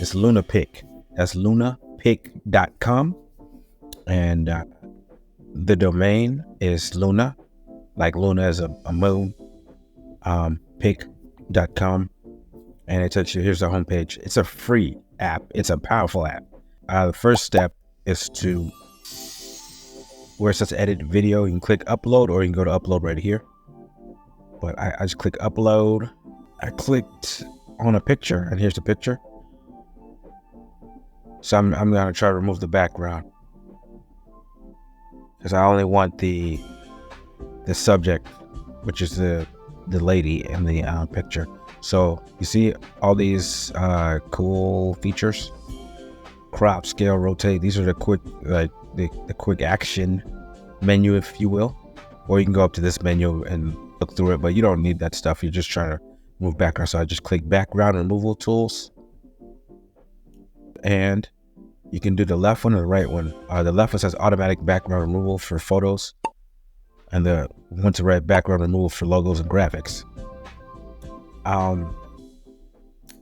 It's LunaPic. That's LunaPic.com. And the domain is Luna, like Luna is a moon, pic.com. And it takes you, here's the homepage. It's a free app. It's a powerful app. The first step is to, where it says edit video, you can click upload, or you can go to upload right here. But I just click upload. I clicked on a picture, and here's the picture. So I'm gonna try to remove the background, because I only want the subject, which is the lady in the picture. So you see all these cool features: crop, scale, rotate. These are the quick, like the quick action menu, if you will. Or you can go up to this menu and look through it, but you don't need that stuff. You're just trying to move background. So I just click background removal tools, and you can do the left one or the right one. The left one says automatic background removal for photos, and the one to right, background removal for logos and graphics. I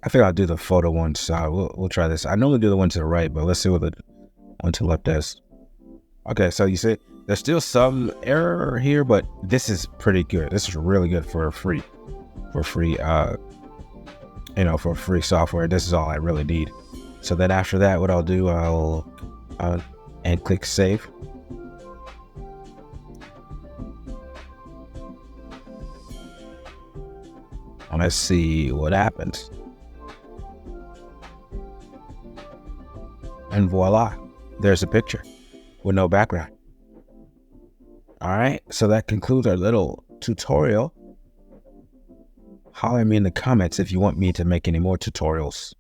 think I'll do the photo one, so we'll try this. I normally do the one to the right, but let's see what the one to the left does. Okay, so you see there's still some error here, but this is pretty good. This is really good for free software. This is all I really need. So then after that, what I'll do, I'll and click save. And let's see what happens. And voila, there's a picture with no background. All right, so that concludes our little tutorial. Holler at me in the comments if you want me to make any more tutorials.